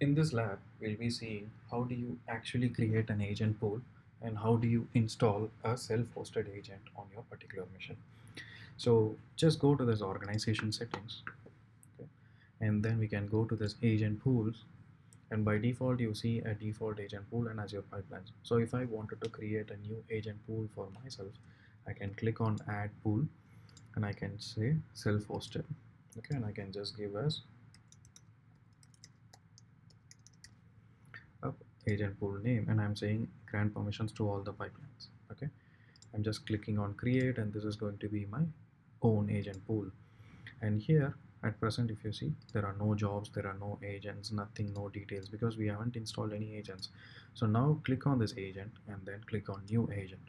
In this lab, we'll be seeing how do you actually create an agent pool and how do you install a self-hosted agent on your particular machine. So just go to this organization settings, okay? And then we can go to this agent pools, and by default you see a default agent pool and Azure pipelines. So if I wanted to create a new agent pool for myself, I can click on add pool and I can say self-hosted, okay? And I can just give us a agent pool name and I'm saying grant permissions to all the pipelines, okay? I'm just clicking on create and this is going to be my own agent pool. And here at present, if you see, there are no jobs, there are no agents, nothing, no details, because we haven't installed any agents. So now click on this agent and then click on new agent.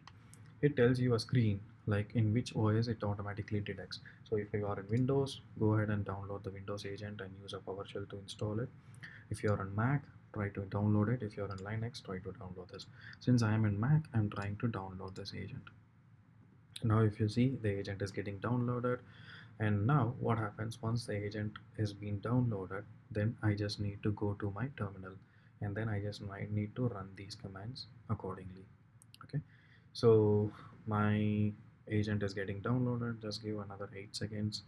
It tells you a screen like in which OS it automatically detects. So if you are in Windows, go ahead and download the Windows agent and use a PowerShell to install it. If you are on Mac, try to download it. If you are on Linux, try to download this. Since I am in Mac, I'm trying to download this agent. Now if you see, the agent is getting downloaded, and now what happens once the agent is being downloaded, then I just need to go to my terminal and then I just might need to run these commands accordingly. Okay, so my agent is getting downloaded. Just give another 8 seconds.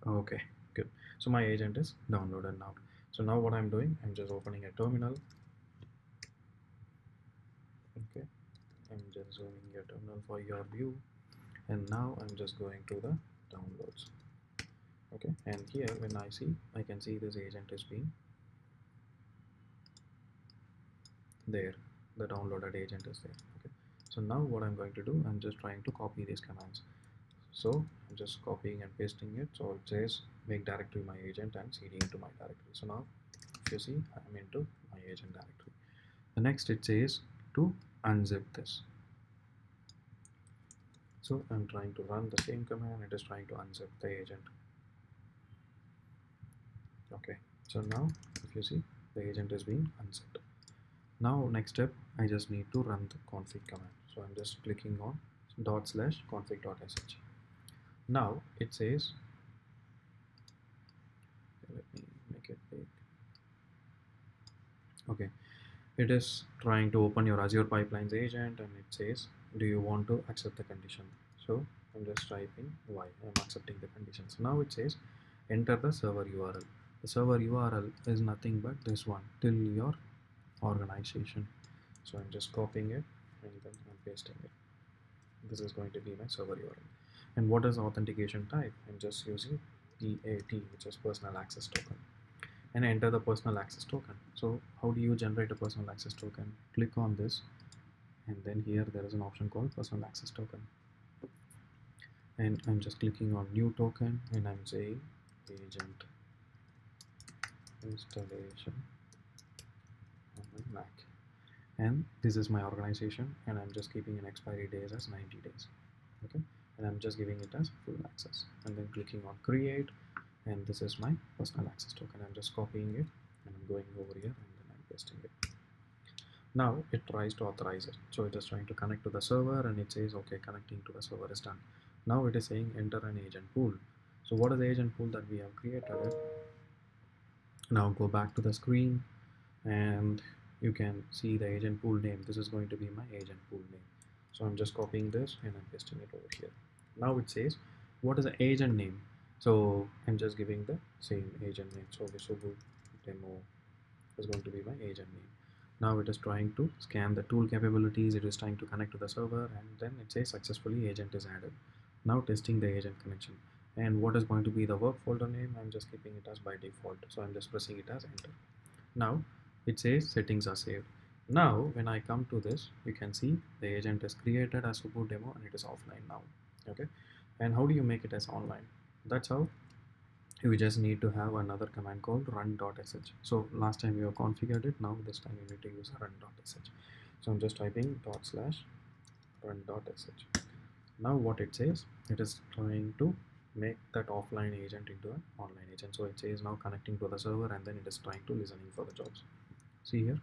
Okay, good. So my agent is downloaded now. So now what I'm doing, I'm just opening a terminal. Okay, I'm just zooming your terminal for your view, and now I'm just going to the downloads. Okay, and here when I can see this agent is being there, the downloaded agent is there. Okay, so now what I'm going to do, I'm just trying to copy these commands. So I'm just copying and pasting it. So it says make directory my agent and cd into my directory. So now if you see, I'm into my agent directory. The next it says to unzip this. So I'm trying to run the same command. It is trying to unzip the agent. Okay, so now if you see, the agent is being unzipped. Now next step, I just need to run the config command. So I'm just clicking on /config.sh. Now it says, okay, let me make it big. Okay, it is trying to open your Azure Pipelines agent and it says, do you want to accept the condition? So I'm just typing why I'm accepting the condition. So now it says enter the server URL. The server URL is nothing but this one, till your organization. So I'm just copying it and then I'm pasting it. This is going to be my server URL. And what is authentication type? I'm just using PAT, which is personal access token, and enter the personal access token. So how do you generate a personal access token? Click on this and then here there is an option called personal access token, and I'm just clicking on new token and I'm saying agent installation on my Mac, and this is my organization and I'm just keeping an expiry days as 90 days. Okay, and I'm just giving it as full access and then clicking on create, and this is my personal access token. I'm just copying it and I'm going over here and then I'm pasting it. Now it tries to authorize it, so it is trying to connect to the server and it says okay, connecting to the server is done. Now it is saying enter an agent pool. So what is the agent pool that we have created it? Now go back to the screen and you can see the agent pool name. This is going to be my agent pool name. So I'm just copying this and I'm pasting it over here. Now it says what is the agent name? So I'm just giving the same agent name. So Visubu demo is going to be my agent name. Now it is trying to scan the tool capabilities. It is trying to connect to the server and then it says successfully agent is added. Now testing the agent connection. And what is going to be the work folder name? I'm just keeping it as by default. So I'm just pressing it as enter. Now it says settings are saved. Now when I come to this, you can see the agent is created as Ubuntu demo and it is offline now. Okay, and how do you make it as online? That's how you just need to have another command called run.sh. So last time you have configured it, now this time you need to use run.sh. So I'm just typing /run.sh. Now what it says, it is trying to make that offline agent into an online agent. So it says now connecting to the server and then it is trying to listening for the jobs. See here.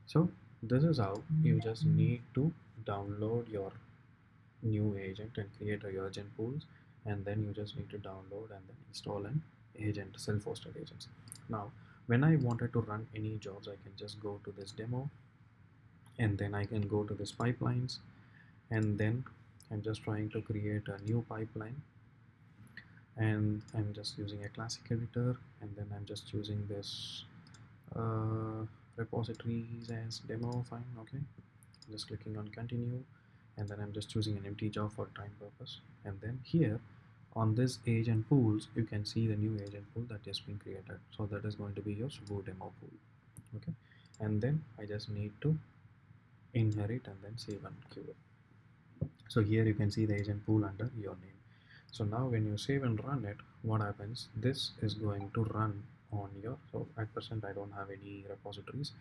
So this is how you just need to download your new agent and create a agent pools, and then you just need to download and then install an agent, self-hosted agents. Now when I wanted to run any jobs, I can just go to this demo, and then I can go to this pipelines, and then I'm just trying to create a new pipeline, and I'm just using a classic editor, and then I'm just choosing this uh, repositories as demo. Fine, okay, just clicking on continue, and then I'm just choosing an empty job for time purpose, and then here on this agent pools you can see the new agent pool that has been created, so that is going to be your Subo demo pool. Okay, and then I just need to inherit and then save and queue it. So here you can see the agent pool under your name. So now when you save and run it, what happens, this is going to run on your, so at present I don't have any repositories,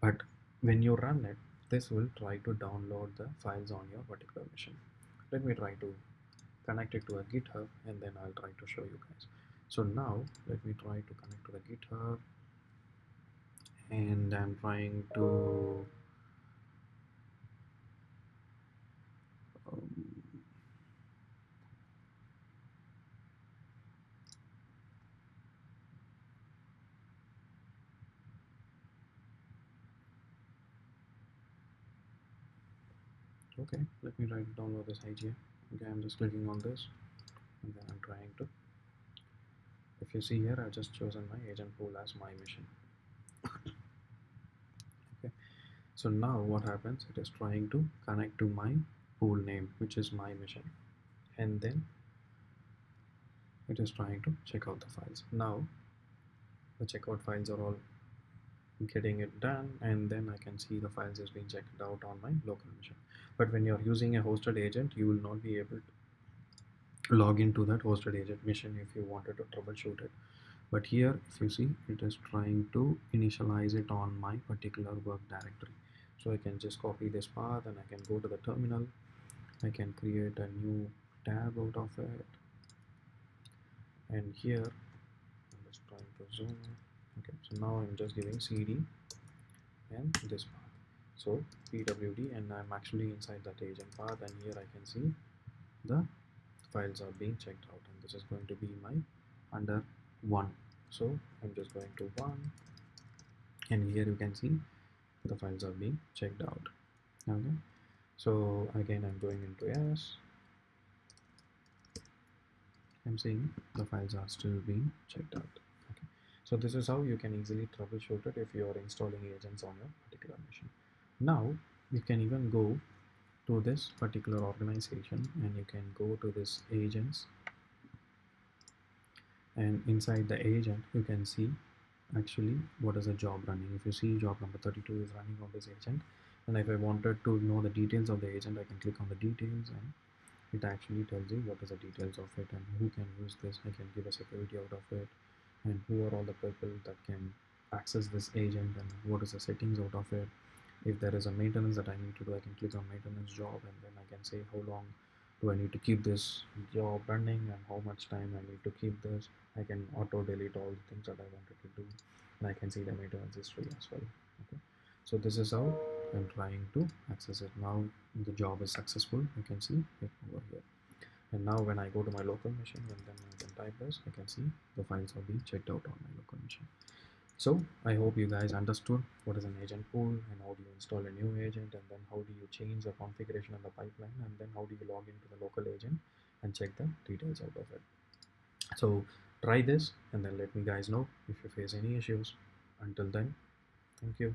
but when you run it, this will try to download the files on your particular machine. Let me try to connect it to a GitHub, and then I'll try to show you guys. So now let me try to connect to the GitHub, and I'm trying to um, okay, let me try to download this IGA. Okay, I'm just clicking on this, and then I'm trying to, if you see here, I've just chosen my agent pool as my mission. Okay, so now what happens, it is trying to connect to my pool name, which is my mission, and then it is trying to check out the files. Now the checkout files are all getting it done, and then I can see the files is being checked out on my local machine. But when you're using a hosted agent, you will not be able to log into that hosted agent mission if you wanted to troubleshoot it. But here if you see, it is trying to initialize it on my particular work directory. So I can just copy this path, and I can go to the terminal, I can create a new tab out of it, and here I'm just trying to zoom in. Okay, so now I'm just giving cd and this path, so pwd, and I'm actually inside that agent path, and here I can see the files are being checked out, and this is going to be my under one. So I'm just going to one, and here you can see the files are being checked out. Okay, so again I'm going into yes, I'm seeing the files are still being checked out. Okay, so this is how you can easily troubleshoot it if you are installing agents on your particular machine. Now you can even go to this particular organization, and you can go to this agents, and inside the agent you can see actually what is a job running. If you see job number 32 is running on this agent, and if I wanted to know the details of the agent, I can click on the details, and it actually tells you what is the details of it and who can use this. I can give a security out of it, and who are all the people that can access this agent, and what is the settings out of it. If there is a maintenance that I need to do, I can click on maintenance job, and then I can say how long do I need to keep this job running, and how much time I need to keep this. I can auto delete all the things that I wanted to do, and I can see the maintenance history as well. Okay, so this is how I'm trying to access it. Now the job is successful, you can see it over here. And now when I go to my local machine, and then I can type this, I can see the files are being checked out on my local machine. So I hope you guys understood what is an agent pool, and how do you install a new agent, and then how do you change the configuration of the pipeline, and then how do you log into the local agent and check the details out of it. So try this, and then let me guys know if you face any issues. Until then, thank you.